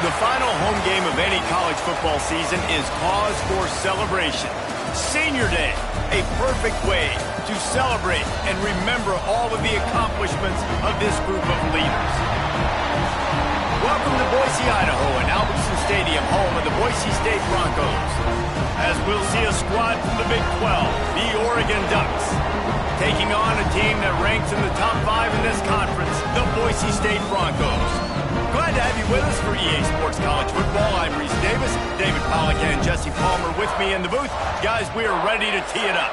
The final home game of any college football season is cause for celebration. Senior Day, a perfect way to celebrate and remember all of the accomplishments of this group of leaders. Welcome to Boise, Idaho, and Albertson Stadium, home of the Boise State Broncos. As we'll see a squad from the Big 12, the Oregon Ducks, taking on a team that ranks in the top 5 in this conference, the Boise State Broncos. Glad to have you with us for EA Sports College Football. I'm Reese Davis, David Pollack and Jesse Palmer with me in the booth. Guys, we are ready to tee it up.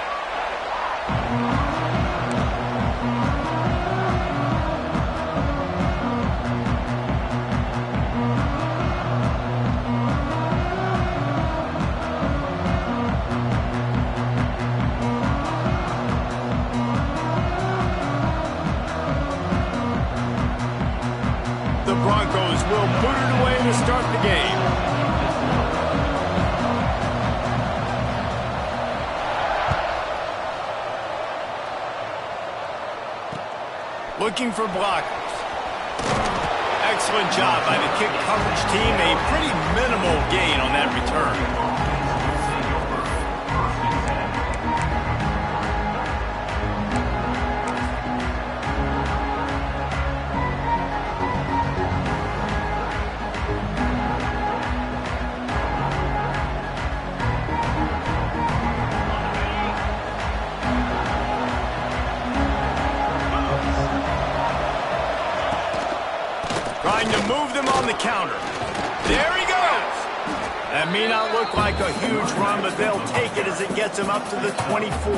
The Broncos will boot it away to start the game. Looking for blockers. Excellent job by the kick coverage team. A pretty minimal gain on that return. Trying to move them on the counter. There he goes. That may not look like a huge run, but they'll take it as it gets them up to the 24.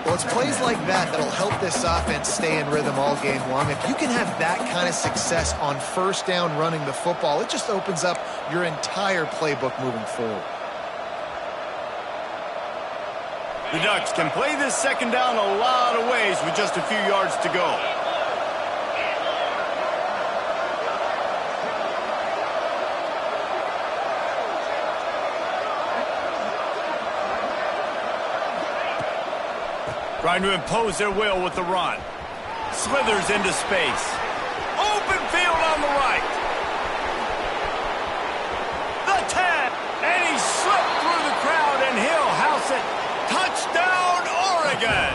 Well, it's plays like that that'll help this offense stay in rhythm all game long. If you can have that kind of success on first down running the football, it just opens up your entire playbook moving forward. The Ducks can play this second down a lot of ways with just a few yards to go. Trying to impose their will with the run. Slithers into space. Open field on the right. The 10. And he slipped through the crowd, and he'll house it. Touchdown, Oregon.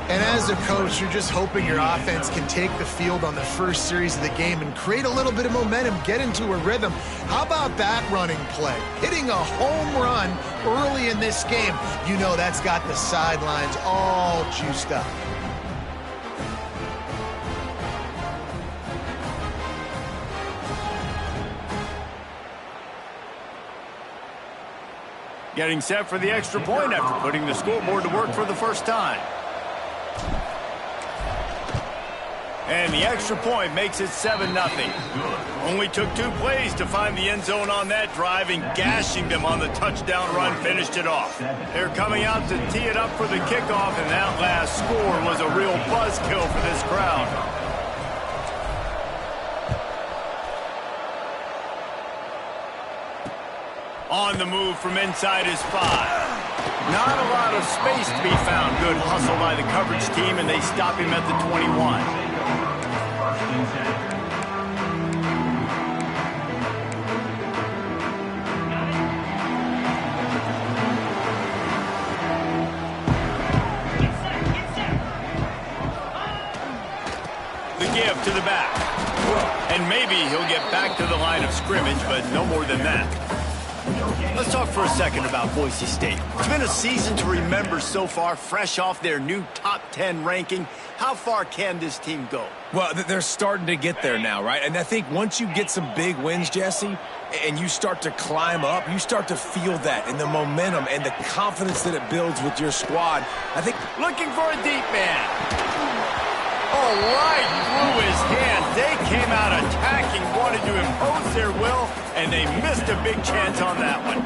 And as a coach, you're just hoping your offense can take the field on the first series of the game and create a little bit of momentum, get into a rhythm. How about that running play? Hitting a home run early in this game. You know that's got the sidelines all juiced up. Getting set for the extra point after putting the scoreboard to work for the first time. And the extra point makes it 7-0. Only took 2 plays to find the end zone on that drive, and gashing them on the touchdown run finished it off. They're coming out to tee it up for the kickoff, and that last score was a real buzzkill for this crowd. On the move from inside his 5. Not a lot of space to be found. Good hustle by the coverage team, and they stop him at the 21. The give to the back. And maybe he'll get back to the line of scrimmage, but no more than that. Let's talk for a second about Boise State. It's been a season to remember so far, fresh off their new top 10 ranking. How far can this team go? Well, they're starting to get there now, right? And I think once you get some big wins, Jesse, and you start to climb up, you start to feel that and the momentum and the confidence that it builds with your squad. I think looking for a deep man. Oh, right through his hand. They came out attacking, wanted to impose their will, and they missed a big chance on that one.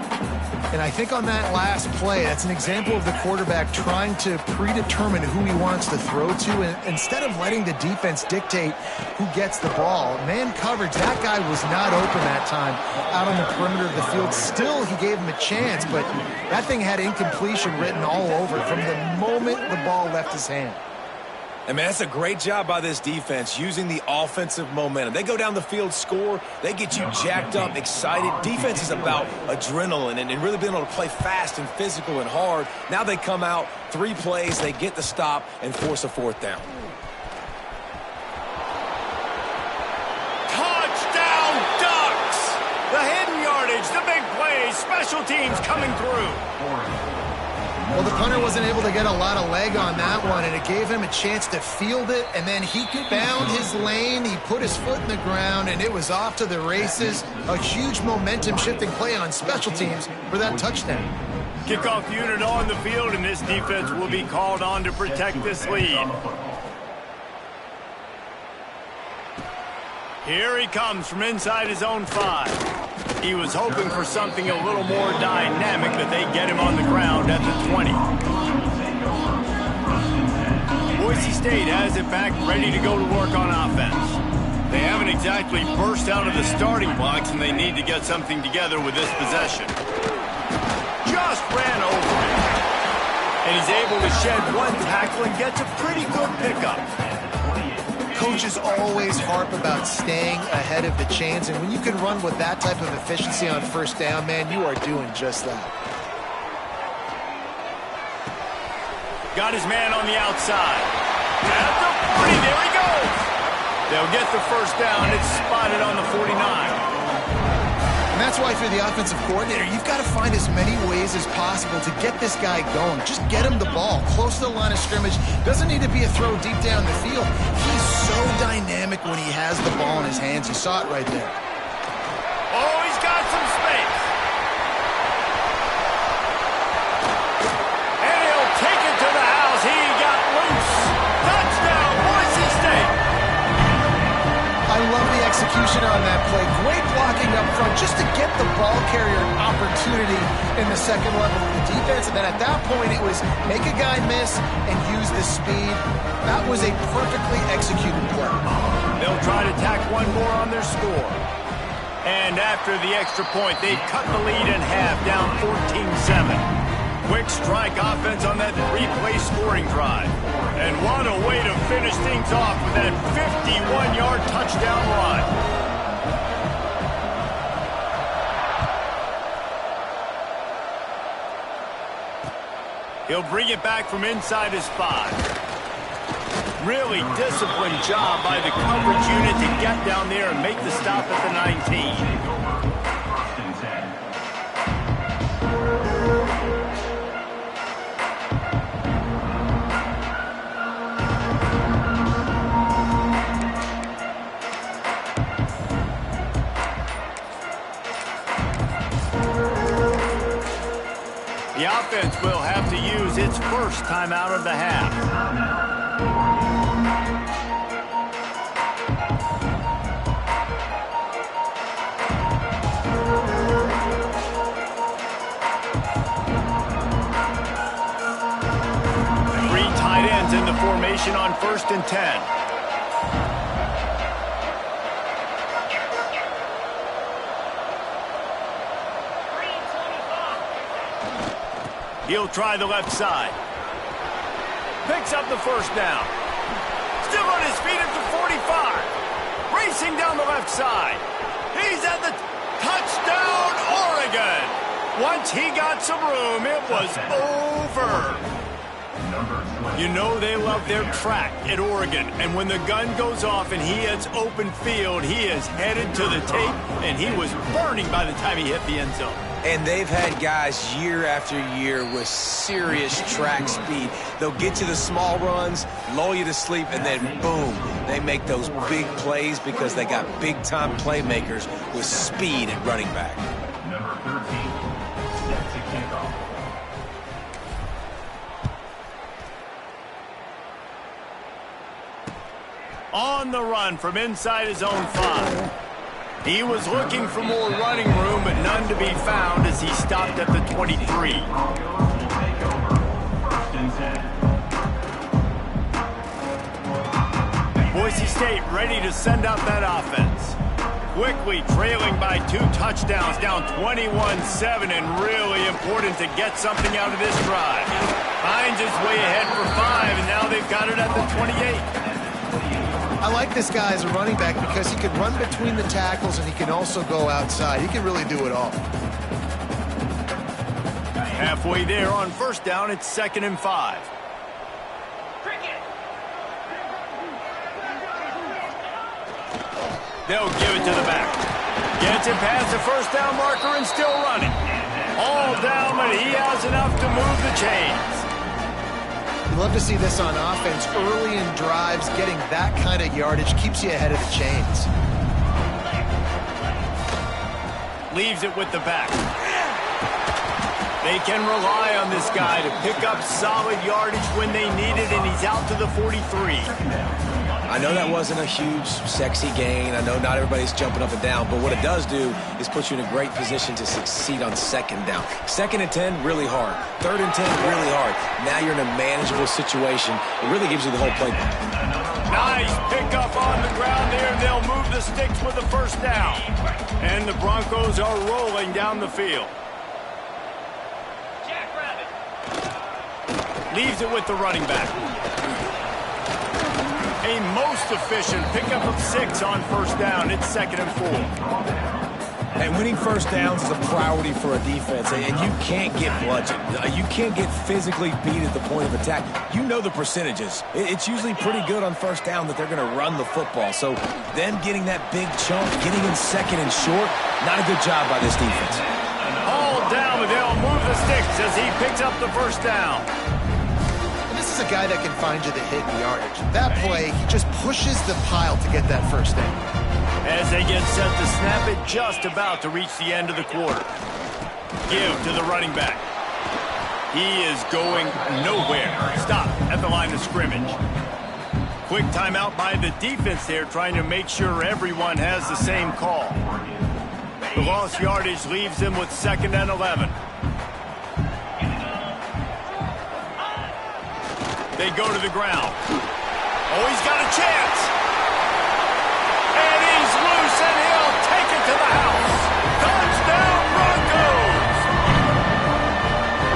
And I think on that last play, that's an example of the quarterback trying to predetermine who he wants to throw to, and instead of letting the defense dictate who gets the ball. Man coverage, that guy was not open that time out on the perimeter of the field. Still, he gave him a chance, but that thing had incompletion written all over it from the moment the ball left his hand. I mean, that's a great job by this defense, using the offensive momentum. They go down the field, score, they get you jacked up, excited. Defense is about adrenaline and really being able to play fast and physical and hard. Now they come out, 3 plays, they get the stop and force a 4th down. Touchdown Ducks! The hidden yardage, the big plays, special teams coming through. Well, the punter wasn't able to get a lot of leg on that one, and it gave him a chance to field it, and then he found his lane, he put his foot in the ground, and it was off to the races. A huge momentum-shifting play on special teams for that touchdown. Kickoff unit on the field, and this defense will be called on to protect this lead. Here he comes from inside his own 5. He was hoping for something a little more dynamic, but they get him on the ground at the 20. Boise State has it back, ready to go to work on offense. They haven't exactly burst out of the starting blocks, and they need to get something together with this possession. Just ran over him. And he's able to shed 1 tackle and gets a pretty good pickup. Coaches always harp about staying ahead of the chains, and when you can run with that type of efficiency on 1st down, man, you are doing just that. Got his man on the outside. At the 40, there he goes. They'll get the 1st down. It's spotted on the 49. And that's why, if you're the offensive coordinator, you've got to find as many ways as possible to get this guy going. Just get him the ball close to the line of scrimmage. Doesn't need to be a throw deep down the field. He's so dynamic when he has the ball in his hands. You saw it right there. Oh, he's got some space. And he'll take it to the house. He got loose. Touchdown, Boise State. I love the execution on that play. Great blocking up front just to get the ball carrier an opportunity in the 2nd level of the defense. And then at that point, it was make a guy miss and use the speed. That was a perfectly executed play. They'll try to tack 1 more on their score. And after the extra point, they've cut the lead in half, down 14-7. Quick strike offense on that 3-play scoring drive. And what a way to finish things off with that 51-yard touchdown run. He'll bring it back from inside his 5. Really disciplined job by the coverage unit to get down there and make the stop at the 19. The offense will have to use its 1st timeout of the half. Three tight ends in the formation on 1st and 10. He'll try the left side. Picks up the 1st down. Still on his feet at the 45. Racing down the left side. He's at the touchdown, Oregon. Once he got some room, it was over. You know they love their track at Oregon, and when the gun goes off and he hits open field, he is headed to the tape, and he was burning by the time he hit the end zone. And they've had guys year after year with serious track speed. They'll get you the small runs, lull you to sleep, and then boom, they make those big plays because they got big-time playmakers with speed at running back. Number 13, set to kick off. On the run from inside his own 5. He was looking for more running room, but none to be found as he stopped at the 23. Boise State ready to send out that offense. Quickly trailing by 2 touchdowns, down 21-7, and really important to get something out of this drive. Finds his way ahead for 5, and now they've got it at the 28. I like this guy as a running back because he can run between the tackles and he can also go outside. He can really do it all. Halfway there on first down, it's 2nd and 5. They'll give it to the back. Gets it past the first down marker and still running. All down, but he has enough to move the chains. You love to see this on offense. Early in drives, getting that kind of yardage keeps you ahead of the chains. Leaves it with the back. They can rely on this guy to pick up solid yardage when they need it, and he's out to the 43. I know that wasn't a huge, sexy gain. I know not everybody's jumping up and down, but what it does do is put you in a great position to succeed on 2nd down. 2nd and 10, really hard. 3rd and 10, really hard. Now you're in a manageable situation. It really gives you the whole playbook. Nice pickup on the ground there. They'll move the sticks with the first down. And the Broncos are rolling down the field. Leaves it with the running back. A most efficient pickup of 6 on first down. It's 2nd and 4. And winning first downs is a priority for a defense, and you can't get bludgeoned. You can't get physically beat at the point of attack. You know the percentages. It's usually pretty good on first down that they're going to run the football. So them getting that big chunk, getting in 2nd and short, not a good job by this defense. All down, but they'll move the sticks as he picks up the first down. This is a guy that can find you the hit and yardage. That play, he just pushes the pile to get that first down. As they get set to snap it, just about to reach the end of the quarter. Give to the running back. He is going nowhere. Stop at the line of scrimmage. Quick timeout by the defense there, trying to make sure everyone has the same call. The lost yardage leaves them with 2nd and 11. They go to the ground. Oh, he's got a chance. And he's loose, and he'll take it to the house. Touchdown, Broncos!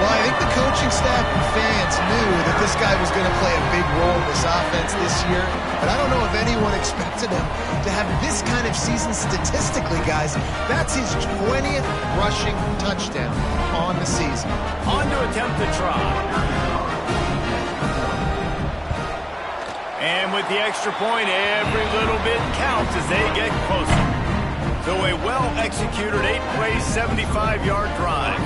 Well, I think the coaching staff and fans knew that this guy was going to play a big role in this offense this year, but I don't know if anyone expected him to have this kind of season statistically, guys. That's his 20th rushing touchdown on the season. On to attempt to try. And with the extra point, every little bit counts as they get closer. So a well-executed 8-play, 75-yard drive.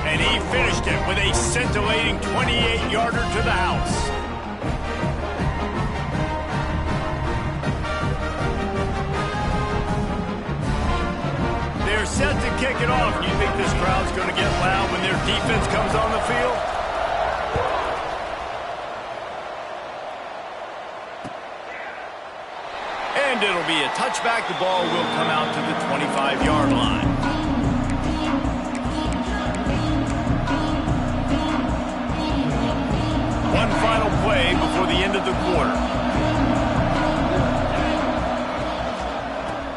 And he finished it with a scintillating 28-yarder to the house. They're set to kick it off. You think this crowd's going to get loud when their defense comes on the field? And it'll be a touchback. The ball will come out to the 25-yard line. One final play before the end of the quarter.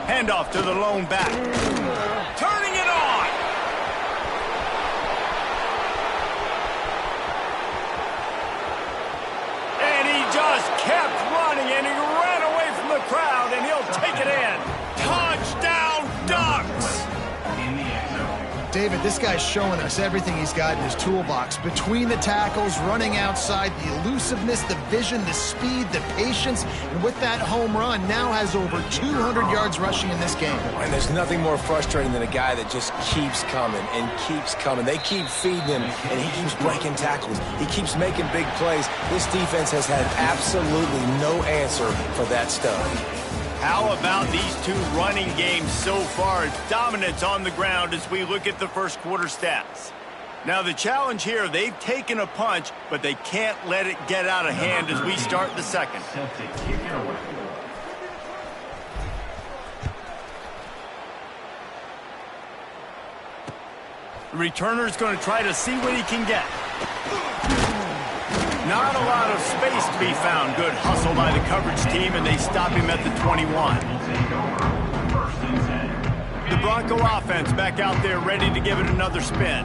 Handoff to the lone back. Turning it on. And he just kept running, and he ran away from the crowd, and he'll take it in. Touchdown, Ducks! David, this guy's showing us everything he's got in his toolbox. Between the tackles, running outside, the elusiveness, the vision, the speed, the patience, and with that home run, now has over 200 yards rushing in this game. And there's nothing more frustrating than a guy that just keeps coming and keeps coming. They keep feeding him, and he keeps breaking tackles. He keeps making big plays. This defense has had absolutely no answer for that stuff. How about these two running games so far? Dominance on the ground as we look at the first quarter stats. Now the challenge here, they've taken a punch, but they can't let it get out of hand as we start the second. The returner's going to try to see what he can get. Not a lot of space to be found. Good hustle by the coverage team, and they stop him at the 21. The Bronco offense back out there ready to give it another spin.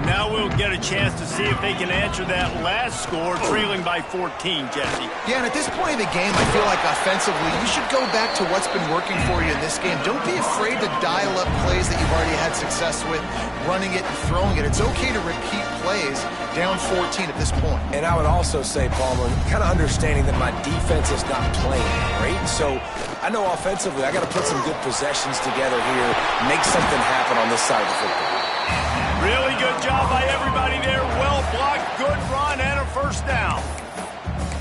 Now we'll get a chance to see if they can answer that last score, trailing by 14, Jesse. Yeah, and at this point of the game, I feel like offensively, you should go back to what's been working for you in this game. Don't be afraid to dial up plays that you've already had success with, running it and throwing it. It's okay to repeat plays down 14 at this point. And I would also say, Palmer, kind of understanding that my defense is not playing great. So I know offensively I got to put some good possessions together here, make something happen on this side of the football. Really good job by everybody there. Well blocked, good run, and a first down.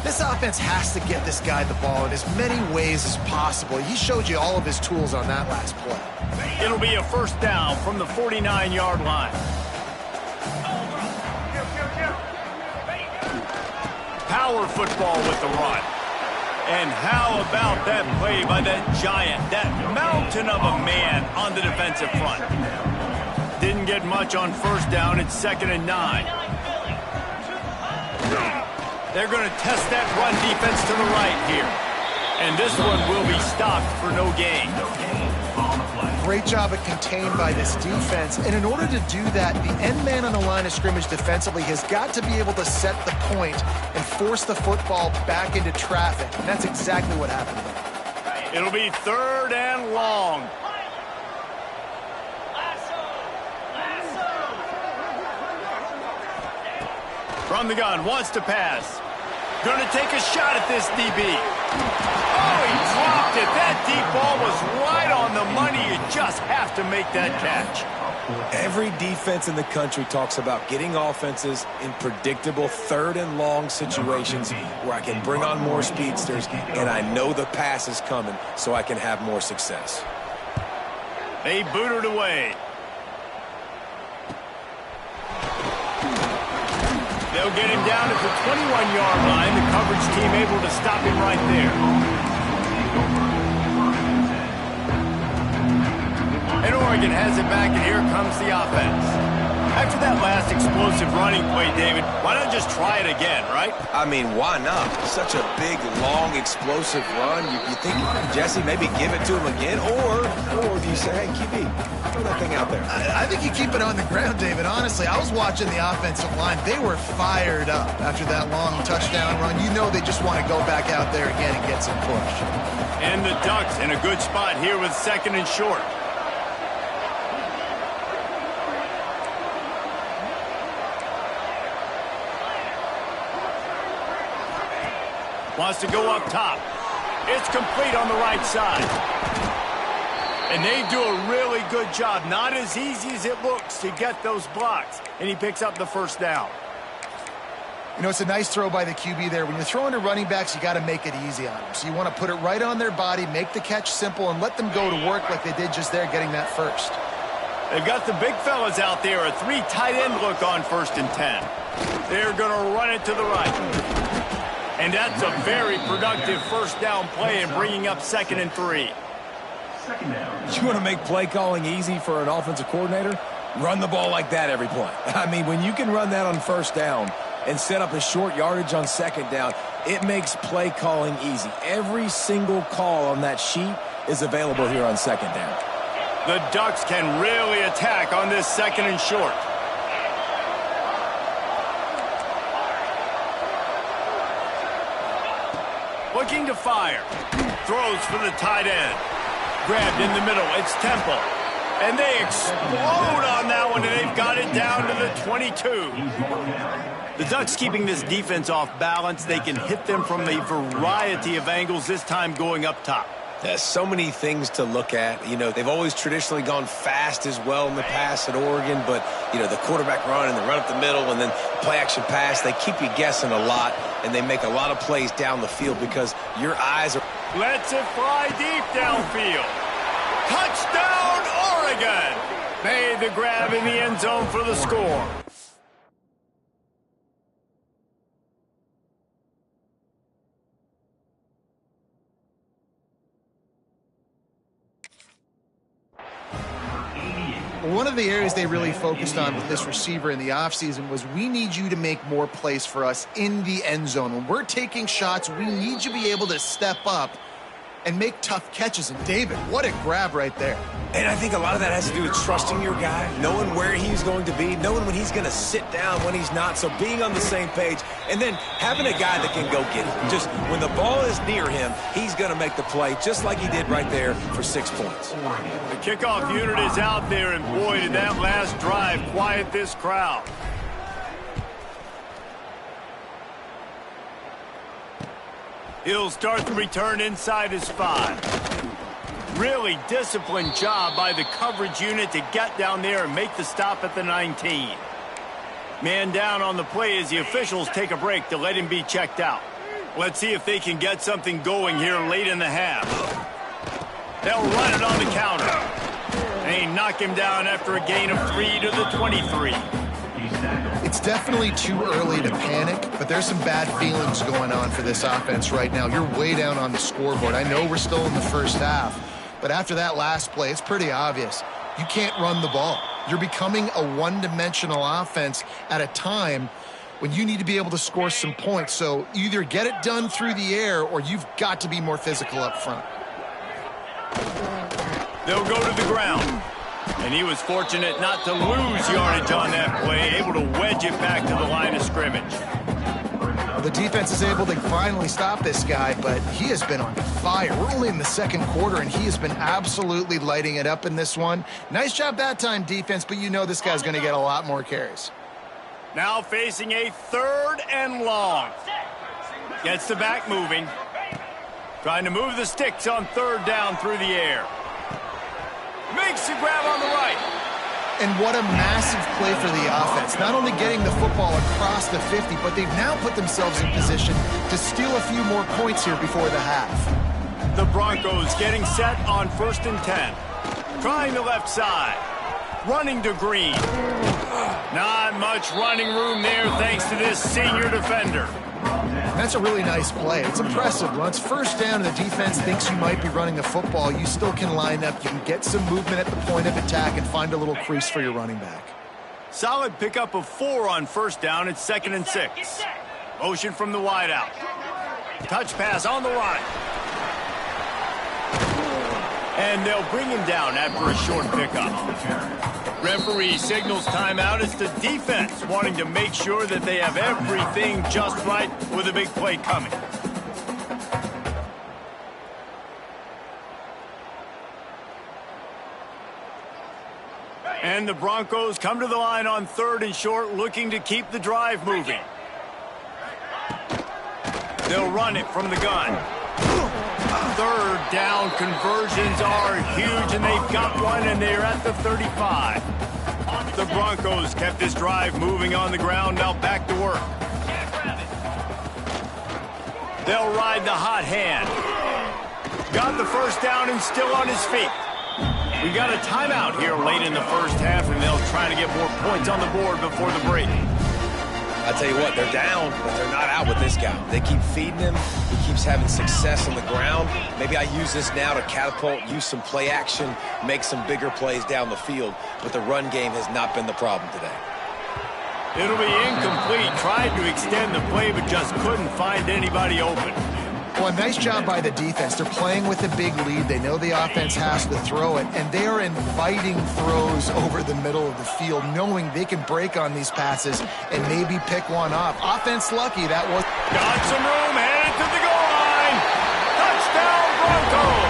This offense has to get this guy the ball in as many ways as possible. He showed you all of his tools on that last play. It'll be a first down from the 49-yard line. Power football with the run. And how about that play by that giant, that mountain of a man on the defensive front? Didn't get much on first down. It's 2nd and 9. They're going to test that run defense to the right here. And this one will be stopped for no gain. Great job of contained by this defense. And in order to do that, the end man on the line of scrimmage defensively has got to be able to set the point and force the football back into traffic. And that's exactly what happened there. It'll be 3rd and long. From the gun, wants to pass. Going to take a shot at this DB. Oh, he dropped it. That deep ball was right on the money. You just have to make that catch. Every defense in the country talks about getting offenses in predictable 3rd and long situations where I can bring on more speedsters and I know the pass is coming so I can have more success. They boot it away. They'll get him down at the 21-yard line. The coverage team able to stop him right there. And Oregon has it back, and here comes the offense. After that last explosive running play, David, why not just try it again, right? I mean, why not? Such a big, long, explosive run. You think, Jesse, maybe give it to him again? Or do you say, hey, QB, throw that thing out there? I think you keep it on the ground, David. Honestly, I was watching the offensive line. They were fired up after that long touchdown run. You know they just want to go back out there again and get some push. And the Ducks in a good spot here with 2nd and short. Wants to go up top. It's complete on the right side. And they do a really good job. Not as easy as it looks to get those blocks. And he picks up the first down. You know, it's a nice throw by the QB there. When you're throwing to running backs, you got to make it easy on them. So you want to put it right on their body, make the catch simple, and let them go to work like they did just there, getting that first. They've got the big fellas out there. A 3 tight end look on 1st and 10. They're going to run it to the right. And that's a very productive first down play and bringing up 2nd and 3. You want to make play calling easy for an offensive coordinator? Run the ball like that every play. I mean, when you can run that on first down and set up a short yardage on 2nd down, it makes play calling easy. Every single call on that sheet is available here on 2nd down. The Ducks can really attack on this 2nd and short. Looking to fire. Throws for the tight end. Grabbed in the middle. It's Temple. And they explode on that one, and they've got it down to the 22. The Ducks keeping this defense off balance. They can hit them from a variety of angles, this time going up top. There's so many things to look at. You know, they've always traditionally gone fast as well in the past at Oregon, but, you know, the quarterback run and the run up the middle and then play action pass, they keep you guessing a lot, and they make a lot of plays down the field because your eyes are... Lets it fly deep downfield. Touchdown, Oregon! Made the grab in the end zone for the score. One of the areas they really focused on with this receiver in the offseason was we need you to make more plays for us in the end zone. When we're taking shots, we need you to be able to step up and make tough catches. And David, what a grab right there. And I think a lot of that has to do with trusting your guy, knowing where he's going to be, knowing when he's going to sit down, when he's not, so being on the same page, and then having a guy that can go get it. Just when the ball is near him, he's going to make the play, just like he did right there for 6 points. The kickoff unit is out there, and boy, did that last drive quiet this crowd. He'll start the return inside his 5. Really disciplined job by the coverage unit to get down there and make the stop at the 19. Man down on the play as the officials take a break to let him be checked out. Let's see if they can get something going here late in the half. They'll run it on the counter. They knock him down after a gain of 3 to the 23. It's definitely too early to panic, but there's some bad feelings going on for this offense right now. You're way down on the scoreboard. I know we're still in the first half, but after that last play, it's pretty obvious. You can't run the ball. You're becoming a one-dimensional offense at a time when you need to be able to score some points. So either get it done through the air or you've got to be more physical up front. They'll go to the ground. And he was fortunate not to lose yardage on that play, able to wedge it back to the line of scrimmage. The defense is able to finally stop this guy, but he has been on fire. We're only in the second quarter, and he has been absolutely lighting it up in this one. Nice job that time, defense, but you know this guy's going to get a lot more carries. Now facing a 3rd and long. Gets the back moving. Trying to move the sticks on 3rd down through the air. Makes the grab on the right. And what a massive play for the offense. Not only getting the football across the 50, but they've now put themselves in position to steal a few more points here before the half. The Broncos getting set on 1st and 10. Trying the left side. Running to Green. Not much running room there thanks to this senior defender. That's a really nice play. It's impressive. When it's 1st down and the defense thinks you might be running the football, you still can line up. You can get some movement at the point of attack and find a little crease for your running back. Solid pickup of 4 on 1st down. It's 2nd and 6. Motion from the wideout. Touch pass on the line. And they'll bring him down after a short pickup. Referee signals timeout. It's the defense wanting to make sure that they have everything just right with a big play coming. And the Broncos come to the line on 3rd and short, looking to keep the drive moving. They'll run it from the gun. 3rd down conversions are huge, and they've got one, and they're at the 35. The Broncos kept this drive moving on the ground, now back to work. They'll ride the hot hand. Got the 1st down and still on his feet. We got a timeout here late in the first half, and they'll try to get more points on the board before the break. I tell you what, they're down, but they're not out with this guy. They keep feeding him. He keeps having success on the ground. Maybe I use this now to catapult, use some play action, make some bigger plays down the field. But the run game has not been the problem today. It'll be incomplete. Tried to extend the play, but just couldn't find anybody open. Well, a nice job by the defense. They're playing with a big lead. They know the offense has to throw it, and they are inviting throws over the middle of the field, knowing they can break on these passes and maybe pick one off. Offense lucky, that was... Got some room, headed to the goal line. Touchdown, Broncos.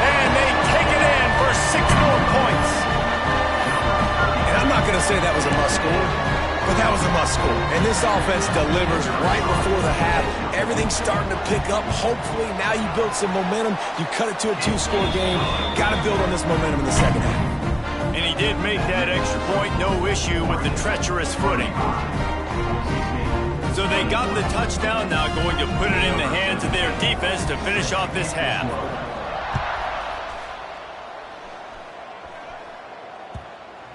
And they take it in for 6 more points. And I'm not going to say that was a must-score, but that was a must-score. And this offense delivers right before the half. Everything's starting to pick up. Hopefully, now you build some momentum. You cut it to a 2-score game. Got to build on this momentum in the second half. And he did make that extra point, no issue with the treacherous footing. So they got the touchdown, now going to put it in the hands of their defense to finish off this half.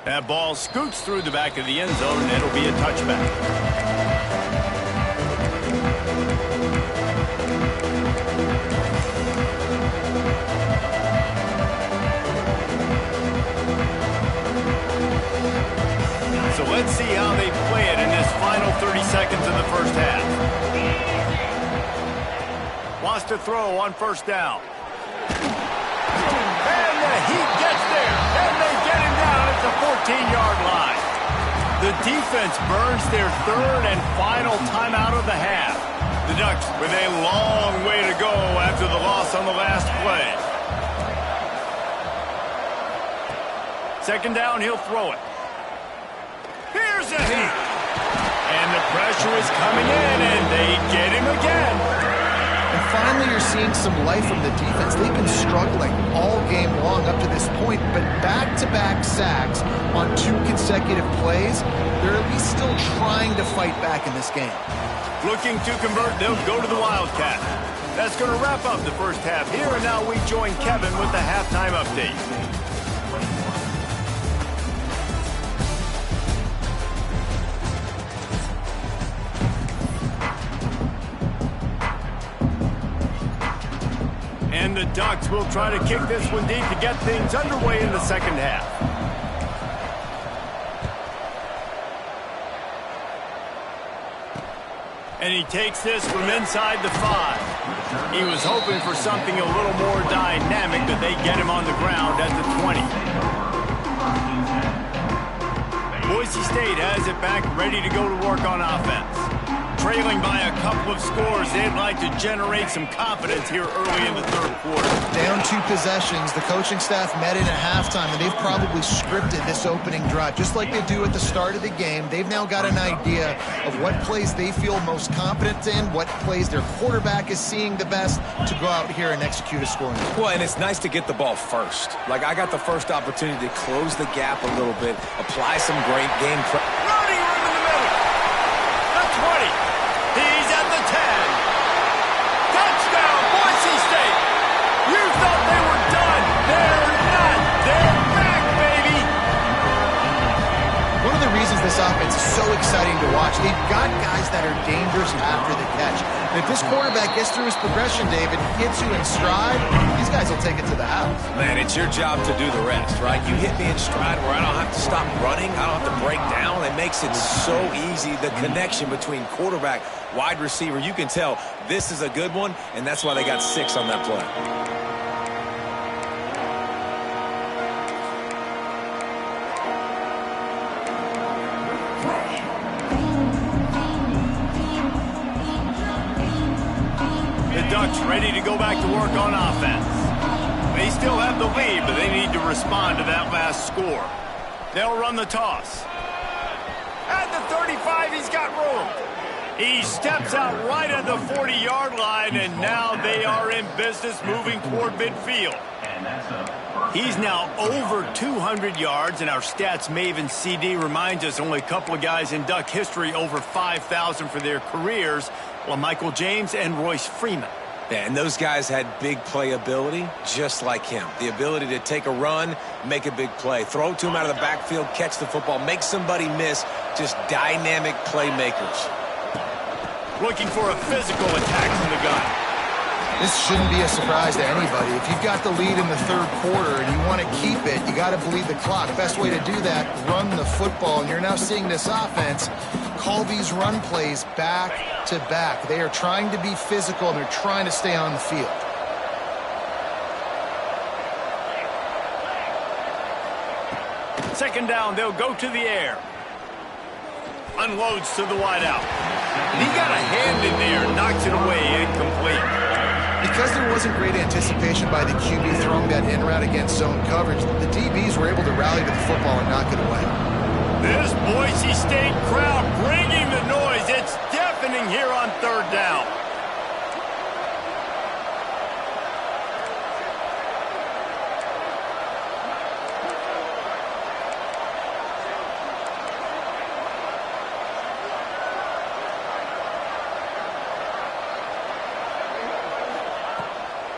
That ball scoots through the back of the end zone, and it'll be a touchback. So let's see how they play it in this final 30 seconds of the first half. Wants to throw on 1st down. defense burns their third and final timeout of the half. The Ducks with a long way to go after the loss on the last play. Second down, he'll throw it. Here's a hit. And the pressure is coming in, and they get him again. And finally, you're seeing some life from the defense. They've been struggling all game long up to this point, but back-to-back sacks on 2 consecutive plays, they're at least still trying to fight back in this game. Looking to convert, they'll go to the Wildcat. That's going to wrap up the first half here, and now we join Kevin with the halftime update. And the Ducks will try to kick this one deep to get things underway in the second half. And he takes this from inside the 5. He was hoping for something a little more dynamic, but they get him on the ground at the 20. Boise State has it back, ready to go to work on offense. Trailing by a couple of scores, they'd like to generate some confidence here early in the third quarter. Down 2 possessions, the coaching staff met in at halftime, and they've probably scripted this opening drive. Just like they do at the start of the game, they've now got an idea of what plays they feel most confident in, what plays their quarterback is seeing the best to go out here and execute a scoring. Well, and it's nice to get the ball first. Like, I got the first opportunity to close the gap a little bit, apply some great game prep. Running room in the middle. The 20. He's at the 10. Touchdown, Boise State. You thought they were done. They're not. They're back, baby. One of the reasons this offense is so exciting to watch, they've got guys that are dangerous after the catch. And if this quarterback gets through his progression, David, hits you in stride, these guys will take it to the house. Man, it's your job to do the rest, right? You hit me in stride where I don't have to stop running. I don't have to break down. It makes it so easy, the connection between quarterback, wide receiver. You can tell this is a good one, and that's why they got 6 on that play. The Ducks ready to go back to work on offense. They still have the lead, but they need to respond to that last score. They'll run the toss. At the 35, he's got room. He steps out right at the 40-yard line, and now they are in business moving toward midfield. He's now over 200 yards, and our stats maven CD reminds us only a couple of guys in Duck history over 5,000 for their careers, while Michael James and Royce Freeman. Yeah, and those guys had big playability just like him. The ability to take a run, make a big play, throw it to him out of the backfield, catch the football, make somebody miss. Just dynamic playmakers. Looking for a physical attack from the gun. This shouldn't be a surprise to anybody. If you've got the lead in the third quarter and you want to keep it, you got to bleed the clock. Best way to do that, run the football. And you're now seeing this offense call these run plays back to back. They are trying to be physical, and they're trying to stay on the field. Second down, they'll go to the air. Unloads to the wideout. He got a hand in there, knocks it away, incomplete. Because there wasn't great anticipation by the QB throwing that in route against zone coverage, the DBs were able to rally to the football and knock it away. This Boise State crowd bringing the noise. It's deafening here on third down.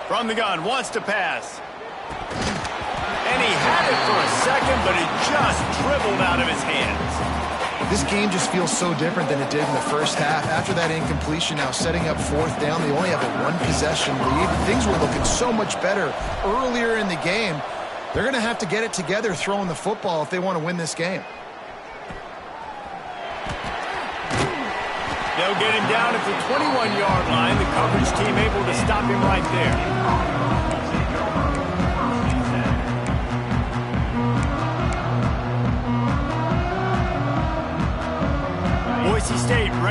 From the gun, wants to pass. And he had it for a second, but it just dribbled out of his hands. This game just feels so different than it did in the first half. After that incompletion, now setting up fourth down, they only have a 1-possession lead. Things were looking so much better earlier in the game. They're going to have to get it together throwing the football if they want to win this game. They'll get him down at the 21-yard line. The coverage team able to stop him right there.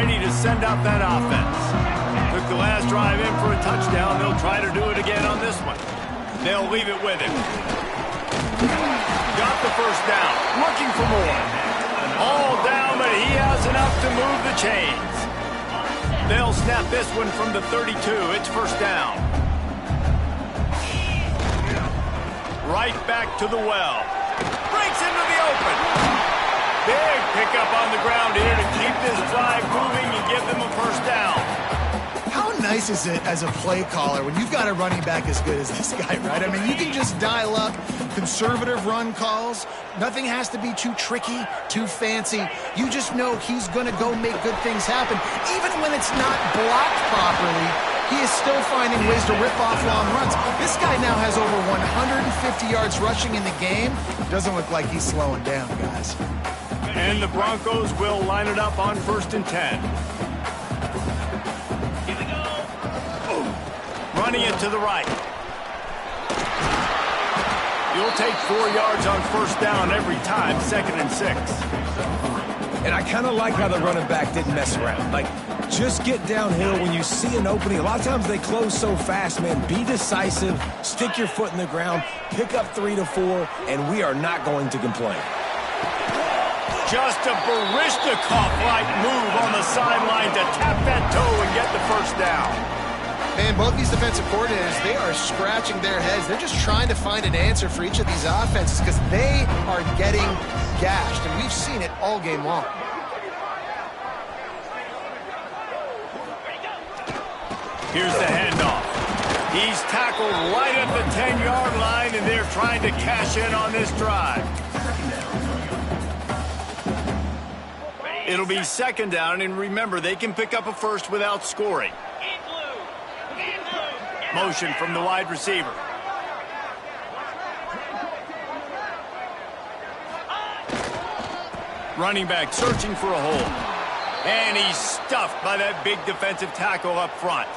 ready to send out that offense. Took the last drive in for a touchdown. They'll try to do it again on this one. They'll leave it with him. Got the first down. Looking for more. All down, but he has enough to move the chains. They'll snap this one from the 32. It's first down. Right back to the well. Breaks into the open. Big pickup on the ground here to keep this drive moving and give them a first down. How nice is it as a play caller when you've got a running back as good as this guy, right? I mean, you can just dial up conservative run calls. Nothing has to be too tricky, too fancy. You just know he's going to go make good things happen. Even when it's not blocked properly, he is still finding ways to rip off long runs. This guy now has over 150 yards rushing in the game. Doesn't look like he's slowing down, guys. And the Broncos will line it up on 1st and 10. Here we go. Running it to the right. You'll take 4 yards on first down every time, 2nd and 6. And I kind of like how the running back didn't mess around. Like, just get downhill when you see an opening. A lot of times they close so fast, man. Be decisive, stick your foot in the ground, pick up 3 to 4, and we are not going to complain. Just a Barishnikov-like move on the sideline to tap that toe and get the first down. Man, both these defensive coordinators, they are scratching their heads. They're just trying to find an answer for each of these offenses because they are getting gashed, and we've seen it all game long. Here's the handoff. He's tackled right at the 10-yard line, and they're trying to cash in on this drive. It'll be 2nd down, and remember, they can pick up a first without scoring. Motion from the wide receiver. Running back searching for a hole. And he's stuffed by that big defensive tackle up front.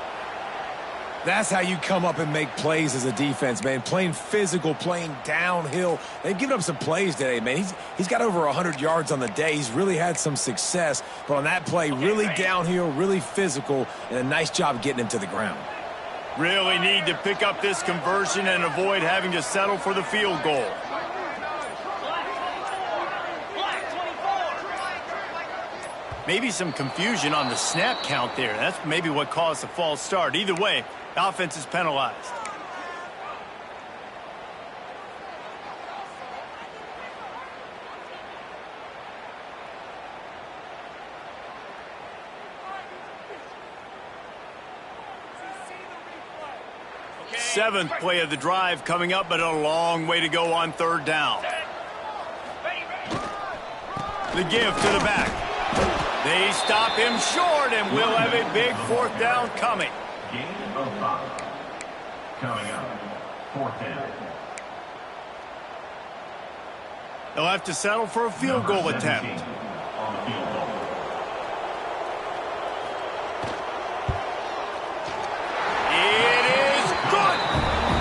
That's how you come up and make plays as a defense, man. Playing physical, playing downhill. They've given up some plays today, man. He's got over 100 yards on the day. He's really had some success. But on that play, really downhill, really physical, and a nice job getting him to the ground. Really need to pick up this conversion and avoid having to settle for the field goal. Maybe some confusion on the snap count there. That's maybe what caused the false start. Either way, the offense is penalized. Seventh play of the drive coming up, but a long way to go on 3rd down. The give to the back. They stop him short, and we'll have a big 4th down coming. Gain of 5. Coming up, 4th down. They'll have to settle for a field goal attempt. On field goal. It is good.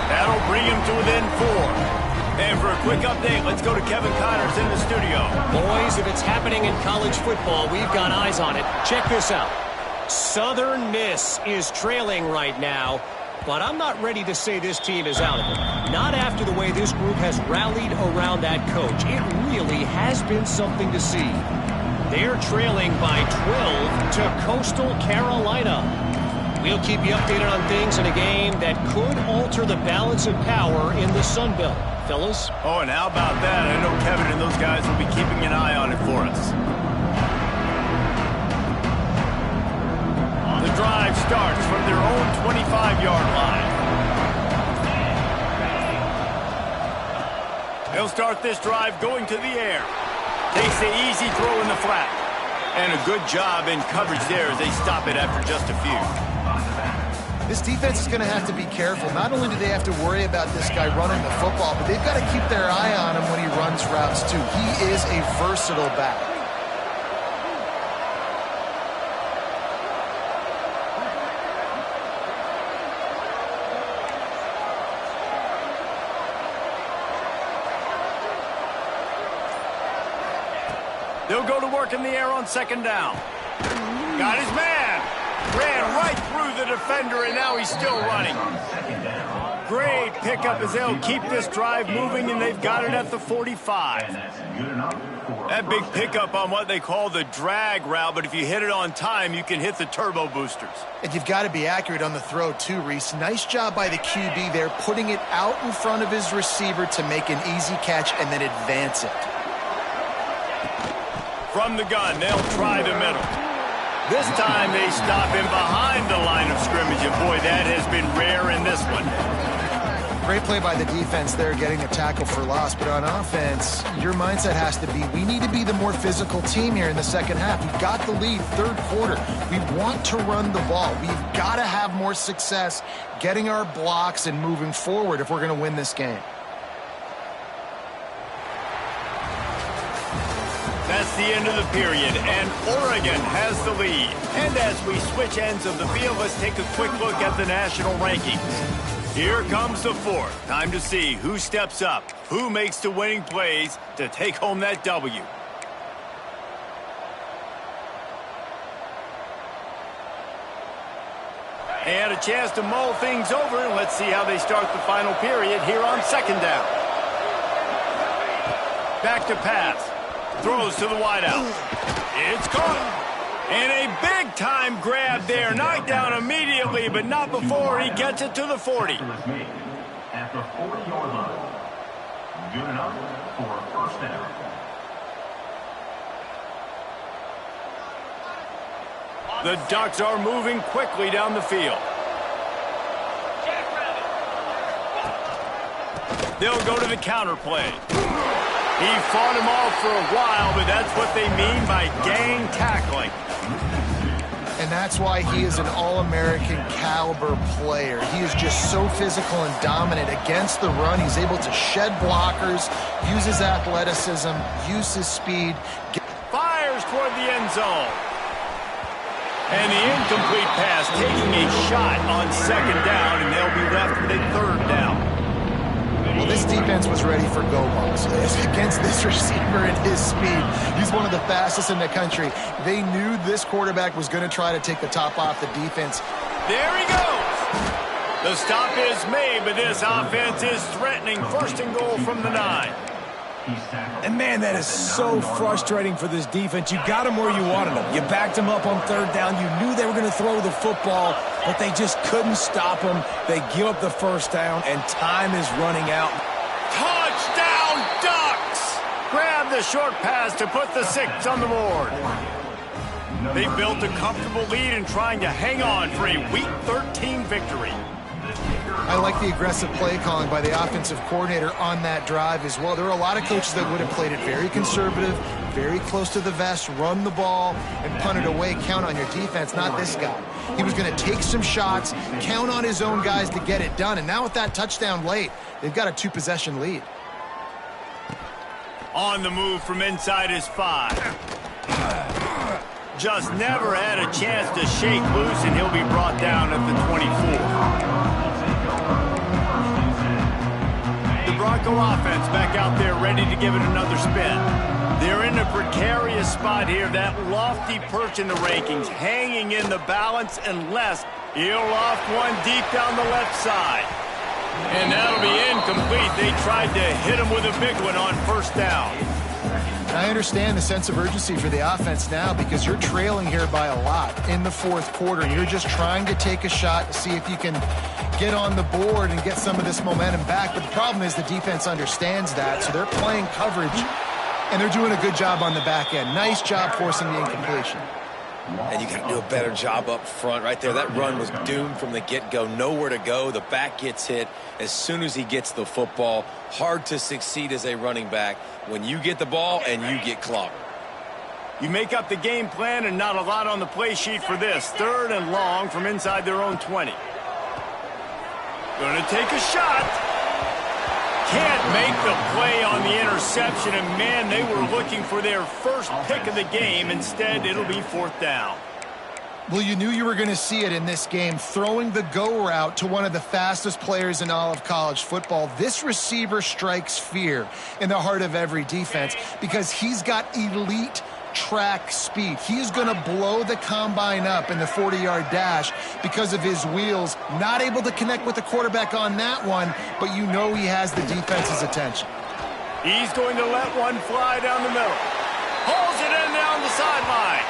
That'll bring him to within 4. And for a quick update, let's go to Kevin Connors in the studio. Boys, if it's happening in college football, we've got eyes on it. Check this out. Southern Miss is trailing right now, but I'm not ready to say this team is out of it. Not after the way this group has rallied around that coach. It really has been something to see. They're trailing by 12 to Coastal Carolina. We'll keep you updated on things in a game that could alter the balance of power in the Sun Belt. Fellas? Oh, and how about that? I know Kevin and those guys will be keeping an eye on it for us. The drive starts from their own 25-yard line. They'll start this drive going to the air. Takes the easy throw in the flat. And a good job in coverage there as they stop it after just a few. This defense is going to have to be careful. Not only do they have to worry about this guy running the football, but they've got to keep their eye on him when he runs routes, too. He is a versatile back. They'll go to work in the air on 2nd down. Got his man. Ran right through the defender, and now he's still running. Great pickup as they'll keep this drive moving, and they've got it at the 45. That big pickup on what they call the drag route, but if you hit it on time, you can hit the turbo boosters. And you've got to be accurate on the throw too, Reese. Nice job by the QB there, putting it out in front of his receiver to make an easy catch and then advance it. From the gun, they'll try the middle. This time they stop him behind the line of scrimmage, and boy, that has been rare in this one. Great play by the defense there, getting a tackle for loss. But on offense, your mindset has to be, we need to be the more physical team here in the second half. We've got the lead, third quarter. We want to run the ball. We've got to have more success getting our blocks and moving forward if we're going to win this game. That's the end of the period, and Oregon has the lead. And as we switch ends of the field, let's take a quick look at the national rankings. Here comes the fourth. Time to see who steps up, who makes the winning plays to take home that W. And a chance to mull things over, and let's see how they start the final period here on second down. Back to pass. Throws to the wideout. It's caught. And a big-time grab there. Knocked down immediately, but not before he gets it to the 40. At the 40-yard line. Good enough for a first down. The Ducks are moving quickly down the field. They'll go to the counter play. He fought him off for a while, but that's what they mean by gang tackling. And that's why he is an All-American caliber player. He is just so physical and dominant against the run. He's able to shed blockers, use his athleticism, use his speed. Fires toward the end zone. And the incomplete pass taking a shot on second down, and they'll be left with a third down. Well, this defense was ready for go balls against this receiver and his speed. He's one of the fastest in the country. They knew this quarterback was going to try to take the top off the defense. There he goes. The stop is made, but this offense is threatening. First and goal from the 9. And, man, that is so frustrating for this defense. You got them where you wanted them. You backed them up on third down. You knew they were going to throw the football, but they just couldn't stop them. They give up the first down, and time is running out. Touchdown, Ducks! Grab the short pass to put the 6 on the board. They built a comfortable lead and trying to hang on for a Week 13 victory. I like the aggressive play calling by the offensive coordinator on that drive as well. There were a lot of coaches that would have played it very conservative, very close to the vest, run the ball, and punt it away. Count on your defense, not this guy. He was going to take some shots, count on his own guys to get it done. And now with that touchdown late, they've got a 2-possession lead. On the move from inside his 5. Just never had a chance to shake loose, and he'll be brought down at the 24. The Bronco offense back out there ready to give it another spin. They're in a precarious spot here, that lofty perch in the rankings, hanging in the balance unless he'll loft one deep down the left side. And that'll be incomplete. They tried to hit him with a big one on first down. I understand the sense of urgency for the offense now because you're trailing here by a lot in the fourth quarter. You're just trying to take a shot to see if you can get on the board and get some of this momentum back. But the problem is the defense understands that, so they're playing coverage, and they're doing a good job on the back end. Nice job forcing the incompletion. And you got to do a better job up front right there. That run was doomed from the get-go. Nowhere to go. The back gets hit as soon as he gets the football. Hard to succeed as a running back when you get the ball and you get clobbered. You make up the game plan and not a lot on the play sheet for this. Third and long from inside their own 20. Going to take a shot. Can't make the play on the interception, and man, they were looking for their first pick of the game. Instead, it'll be fourth down. Well, you knew you were going to see it in this game, throwing the go route to one of the fastest players in all of college football. This receiver strikes fear in the heart of every defense because he's got elite track speed. He's going to blow the combine up in the 40-yard dash because of his wheels. Not able to connect with the quarterback on that one, but you know he has the defense's attention. He's going to let one fly down the middle. Pulls it in down the sideline.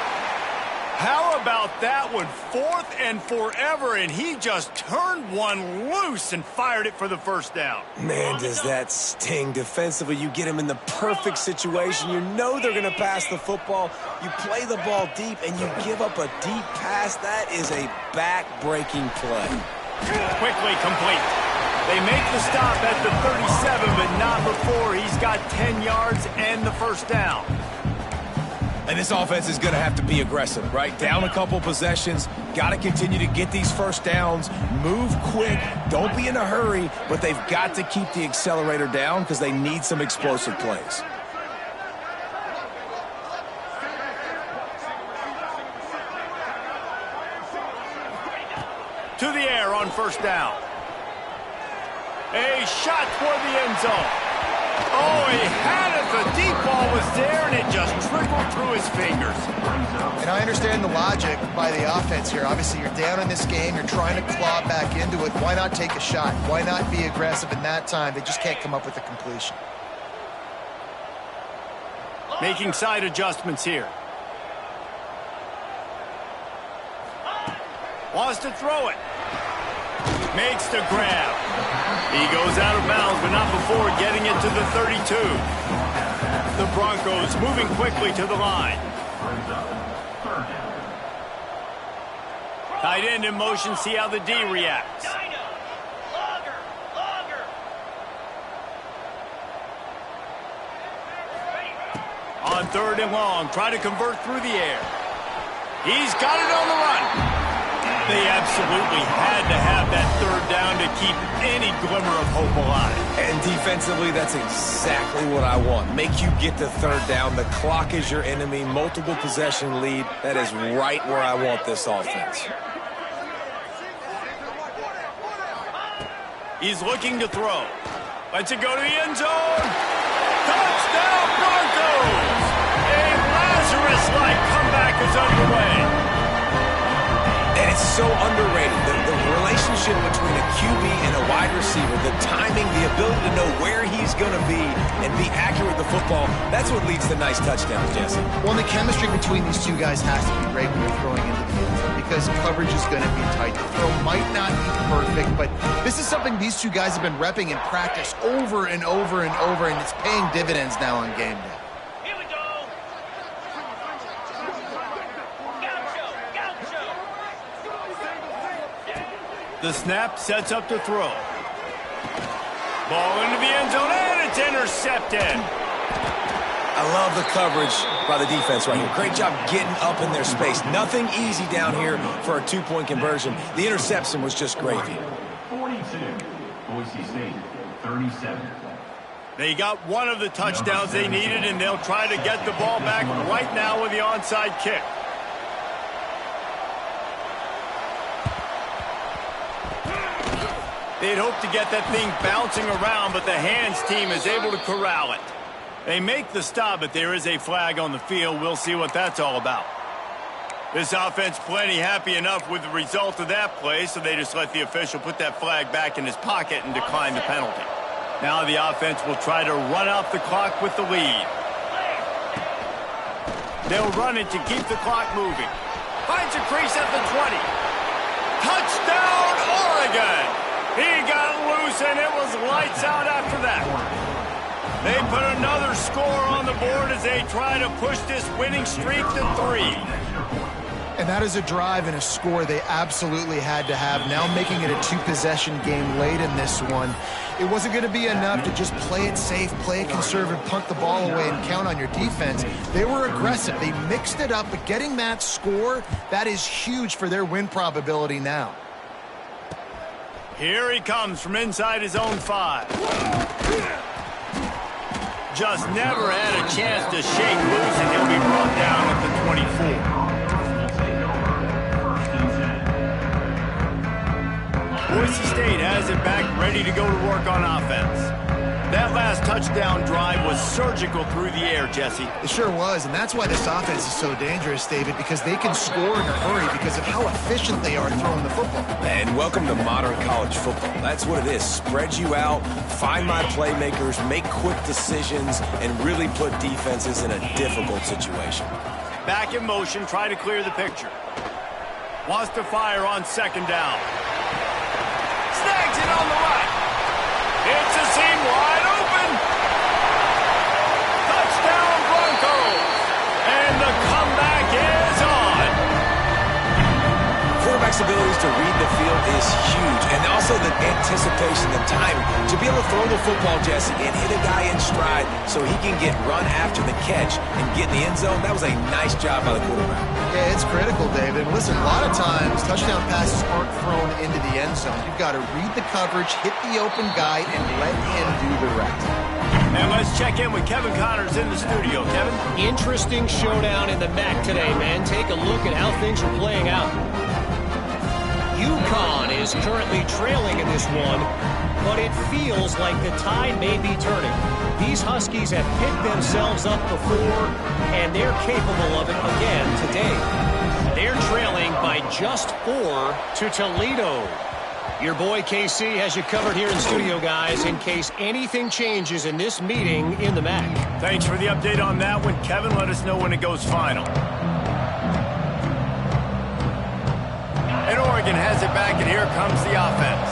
How about that one? 4th and forever, and he just turned one loose and fired it for the first down. Man, does that sting defensively. You get him in the perfect situation. You know they're going to pass the football. You play the ball deep, and you give up a deep pass. That is a back-breaking play. Quickly complete. They make the stop at the 37, but not before he's got 10 yards and the first down. And this offense is going to have to be aggressive, right? Down a couple possessions, got to continue to get these first downs, move quick, don't be in a hurry, but they've got to keep the accelerator down because they need some explosive plays. To the air on first down. A shot toward the end zone. Oh, he had it. The deep ball was there, and it just trickled through his fingers. And I understand the logic by the offense here. Obviously, you're down in this game. You're trying to claw back into it. Why not take a shot? Why not be aggressive in that time? They just can't come up with a completion. Making side adjustments here. Wants to throw it. Makes the grab. He goes out of bounds, but not before getting it to the 32. The Broncos moving quickly to the line. Tight end in motion, see how the D reacts. On 3rd and long, try to convert through the air. He's got it on the run. They absolutely had to have that 3rd down to keep any glimmer of hope alive. And defensively, that's exactly what I want. Make you get the 3rd down. The clock is your enemy. Multiple possession lead. That is right where I want this offense. He's looking to throw. Lets it go to the end zone. Touchdown Broncos! A Lazarus-like comeback is underway. And it's so underrated. The relationship between a QB and a wide receiver, the timing, the ability to know where he's going to be and be accurate with the football, that's what leads to nice touchdowns, Jesse. Well, the chemistry between these two guys has to be great when you're throwing into the end zone because coverage is going to be tight. The throw might not be perfect, but this is something these two guys have been repping in practice over and over and over, and it's paying dividends now on game day. The snap sets up to throw. Ball into the end zone, and it's intercepted. I love the coverage by the defense right here. Great job getting up in their space. Nothing easy down here for a 2-point conversion. The interception was just gravy. 42, Boise State, 37. They got one of the touchdowns they needed, and they'll try to get the ball back right now with the onside kick. They'd hoped to get that thing bouncing around, but the hands team is able to corral it. They make the stop, but there is a flag on the field. We'll see what that's all about. This offense plenty happy enough with the result of that play, so they just let the official put that flag back in his pocket and decline the penalty. Now the offense will try to run out the clock with the lead. They'll run it to keep the clock moving. Finds a crease at the 20. Touchdown, Oregon! He got loose, and it was lights out after that. They put another score on the board as they try to push this winning streak to 3. And that is a drive and a score they absolutely had to have. Now making it a 2-possession game late in this one. It wasn't going to be enough to just play it safe, play it conservative, punt the ball away, and count on your defense. They were aggressive. They mixed it up, but getting that score, that is huge for their win probability now. Here he comes from inside his own 5. Just never had a chance to shake loose, and he'll be brought down at the 24. Boise State has it back, ready to go to work on offense. That last touchdown drive was surgical through the air, Jesse. It sure was, and that's why this offense is so dangerous, David, because they can score in a hurry because of how efficient they are throwing the football. And welcome to modern college football. That's what it is. Spread you out, find my playmakers, make quick decisions, and really put defenses in a difficult situation. Back in motion, try to clear the picture. Wants to fire on second down. Snags it on the right. It's a seam wide open. Touchdown Broncos. And the comeback is on. Quarterback's abilities to read the field is huge. And also the anticipation, the timing. To be able to throw the football, Jesse, and hit a guy in stride so he can get run after the catch and get in the end zone, that was a nice job by the quarterback. Yeah, it's critical, David. Listen, a lot of times, touchdown passes aren't thrown into the end zone. You've got to read the coverage, hit the open guy, and let him do the rest. And let's check in with Kevin Connors in the studio. Kevin? Interesting showdown in the MAC today, man. Take a look at how things are playing out. UConn is currently trailing in this one, but it feels like the tide may be turning. These Huskies have picked themselves up before, and they're capable of it again today. They're trailing by just 4 to Toledo. Your boy KC has you covered here in studio, guys, in case anything changes in this meeting in the MAC. Thanks for the update on that one, Kevin. Let us know when it goes final. And Oregon has it back, and here comes the offense.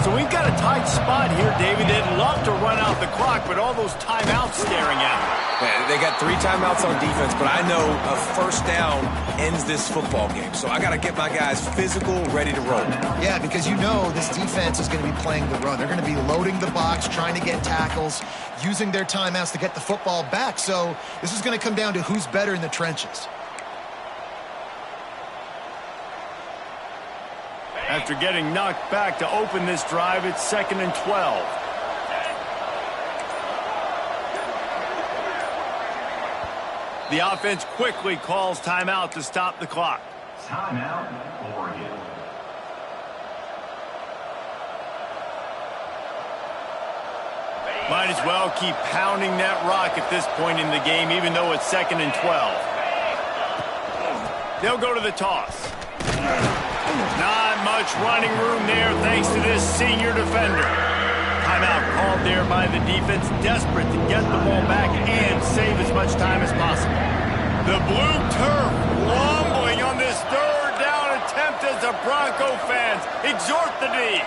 So we've got a tight spot here, David. They'd love to run out the clock, but all those timeouts staring at them. Man, they got 3 timeouts on defense, but I know a first down ends this football game. So I got to get my guys physical, ready to roll. Yeah, because you know this defense is going to be playing the run. They're going to be loading the box, trying to get tackles, using their timeouts to get the football back. So this is going to come down to who's better in the trenches. After getting knocked back to open this drive, it's 2nd and 12. The offense quickly calls timeout to stop the clock. Timeout, Oregon. Might as well keep pounding that rock at this point in the game, even though it's 2nd and 12. They'll go to the toss. Not much running room there thanks to this senior defender. Timeout called there by the defense, desperate to get the ball back and save as much time as possible. The blue turf rumbling on this 3rd down attempt as the Bronco fans exhort the D.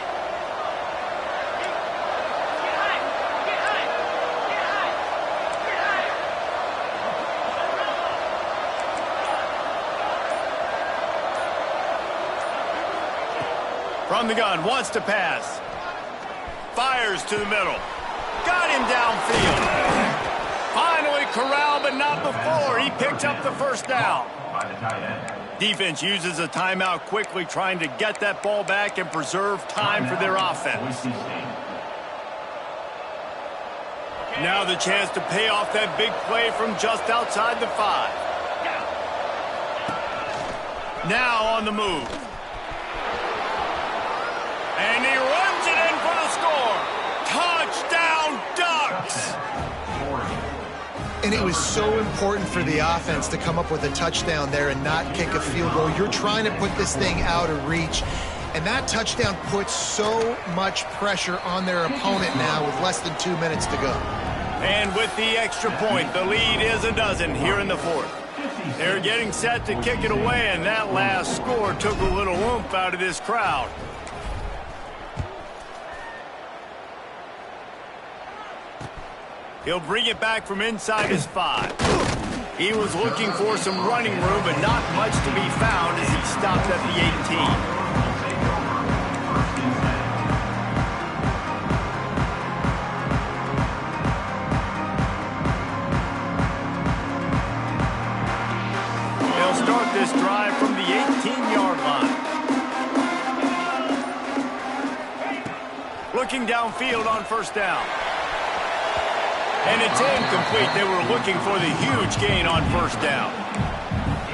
From the gun, wants to pass. Fires to the middle. Got him downfield. Finally corralled, but not before. He picked up the first down. By the tight end. Defense uses a timeout quickly, trying to get that ball back and preserve time for their offense. Now the chance to pay off that big play from just outside the 5. Now on the move. And he runs it in for the score. Touchdown, Ducks! And it was so important for the offense to come up with a touchdown there and not kick a field goal. You're trying to put this thing out of reach. And that touchdown puts so much pressure on their opponent now with less than 2 minutes to go. And with the extra point, the lead is a dozen here in the 4th. They're getting set to kick it away, and that last score took a little oomph out of this crowd. He'll bring it back from inside his 5. He was looking for some running room, but not much to be found as he stopped at the 18. They'll start this drive from the 18-yard line. Looking downfield on first down. And it's incomplete. They were looking for the huge gain on first down.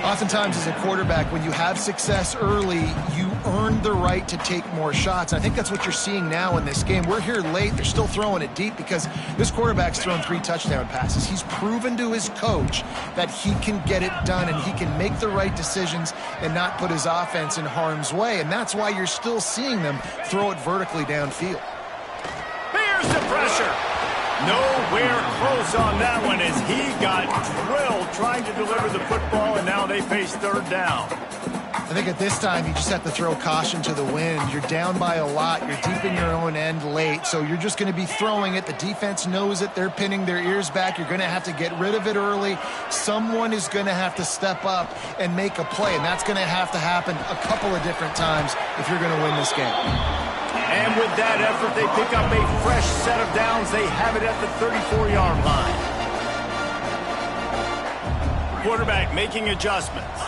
Oftentimes as a quarterback, when you have success early, you earn the right to take more shots. I think that's what you're seeing now in this game. We're here late. They're still throwing it deep because this quarterback's thrown 3 touchdown passes. He's proven to his coach that he can get it done and he can make the right decisions and not put his offense in harm's way. And that's why you're still seeing them throw it vertically downfield. Here's the pressure. Nowhere close on that one as he got drilled trying to deliver the football, and now they face third down. I think at this time you just have to throw caution to the wind. You're down by a lot. You're deep in your own end late, so you're just going to be throwing it. The defense knows it. They're pinning their ears back. You're going to have to get rid of it early. Someone is going to have to step up and make a play, and that's going to have to happen a couple of different times if you're going to win this game. And with that effort, they pick up a fresh set of downs. They have it at the 34-yard line. Quarterback making adjustments.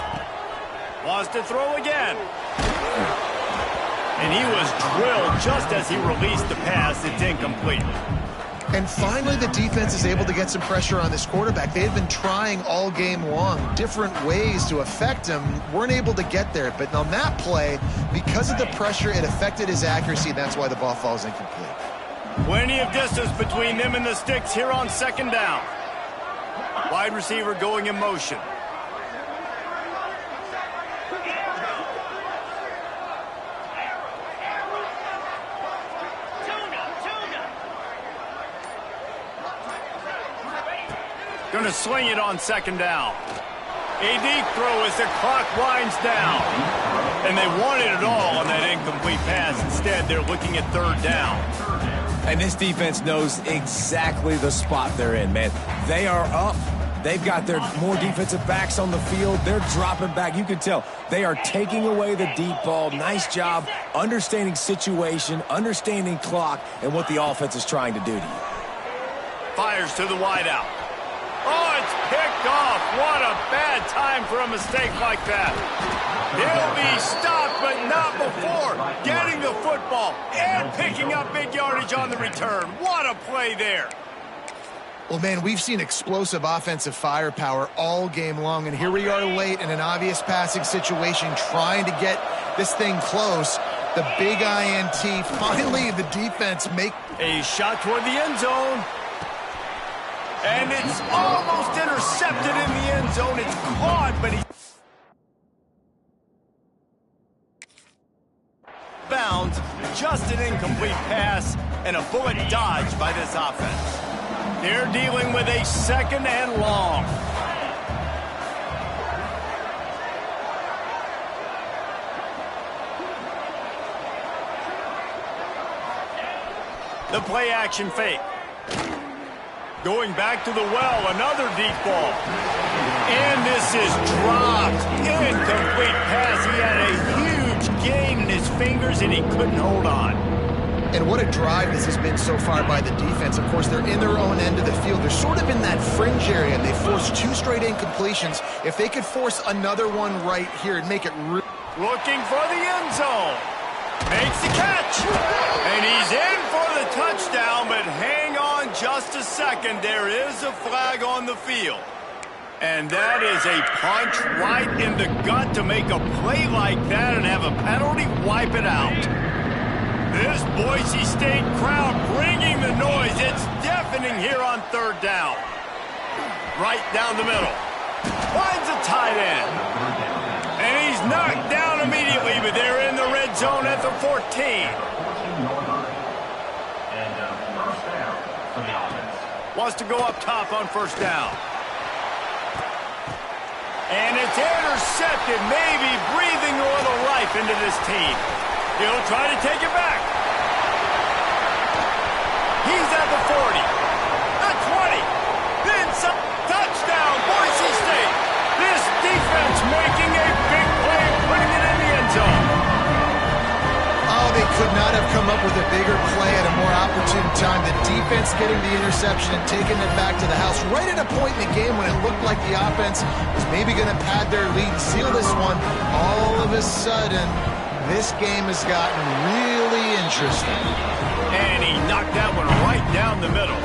Wants to throw again. And he was drilled just as he released the pass. It's incomplete. And finally, the defense is able to get some pressure on this quarterback. They had been trying all game long different ways to affect him. Weren't able to get there. But on that play, because of the pressure, it affected his accuracy. And that's why the ball falls incomplete. Plenty of distance between them and the sticks here on second down. Wide receiver going in motion. Going to sling it on second down. A deep throw as the clock winds down. And they wanted it all on that incomplete pass. Instead, they're looking at third down. And this defense knows exactly the spot they're in, man. They are up. They've got their more defensive backs on the field. They're dropping back. You can tell they are taking away the deep ball. Nice job understanding situation, understanding clock, and what the offense is trying to do to you. Fires to the wideout. Oh, it's picked off. What a bad time for a mistake like that. He'll be stopped, but not before getting the football and picking up big yardage on the return. What a play there. Well, man, we've seen explosive offensive firepower all game long, and here we are late in an obvious passing situation trying to get this thing close. The big INT, finally the defense make a shot toward the end zone. And it's almost intercepted in the end zone. It's caught, but he bounds. Just an incomplete pass and a bullet dodged by this offense. They're dealing with a second and long. The play action fake. Going back to the well, another deep ball. And this is dropped. Incomplete pass. He had a huge gain in his fingers, and he couldn't hold on. And what a drive this has been so far by the defense. Of course, they're in their own end of the field. They're sort of in that fringe area. They forced 2 straight incompletions. If they could force another one right here and make it looking for the end zone. Makes the catch. And he's in for the touchdown, but hang on just a second. There is a flag on the field. And that is a punch right in the gut to make a play like that and have a penalty wipe it out. This Boise State crowd bringing the noise. It's deafening here on third down. Right down the middle. Finds a tight end. And he's knocked down immediately, but they're in the red zone at the 14. Wants to go up top on first down. And it's intercepted, maybe breathing a little life into this team. He'll try to take it back. He's at the 40, the 20, then some. Touchdown, Boise State. This defense making a big play, putting it in the end zone. Oh, they could not have come up with a bigger play at a more opportune time. The defense getting the interception and taking it back to the house right at a point in the game when it looked like the offense was maybe going to pad their lead, seal this one. All of a sudden, this game has gotten really interesting. And he knocked that one right down the middle.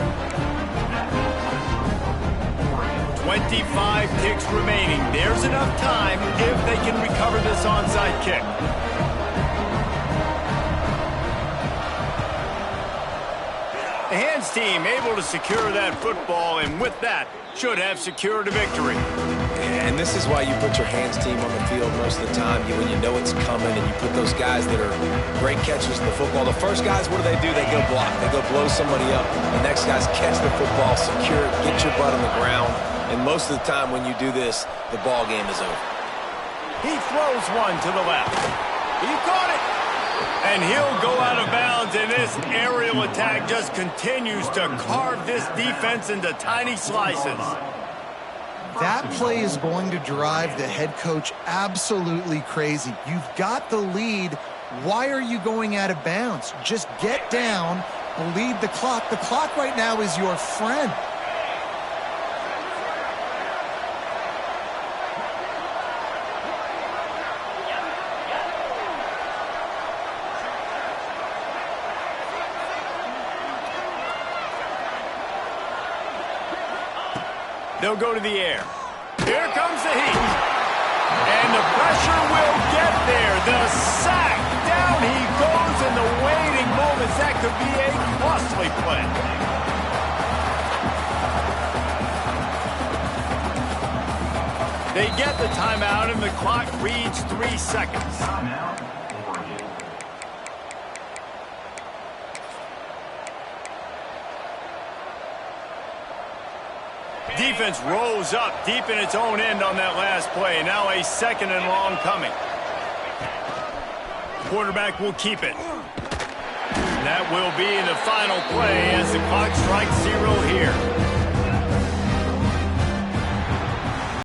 20 55 ticks remaining. There's enough time if they can recover this onside kick. The hands team able to secure that football, and with that, should have secured a victory. And this is why you put your hands team on the field most of the time, when you know it's coming, and you put those guys that are great catchers of the football. The first guys, what do? They go block. They go blow somebody up. The next guys catch the football, secure it, get your butt on the ground. And most of the time when you do this, the ball game is over. He throws one to the left. He caught it. And he'll go out of bounds, and this aerial attack just continues to carve this defense into tiny slices. That play is going to drive the head coach absolutely crazy. You've got the lead. Why are you going out of bounds? Just get down, bleed the clock. The clock right now is your friend. They'll go to the air. Here comes the heat. And the pressure will get there. The sack. Down he goes in the waiting moments. That could be a costly play. They get the timeout, and the clock reads 3 seconds. Timeout. Defense rolls up deep in its own end on that last play. Now a 2nd and long coming. Quarterback will keep it. That will be the final play as the clock strikes 0 here.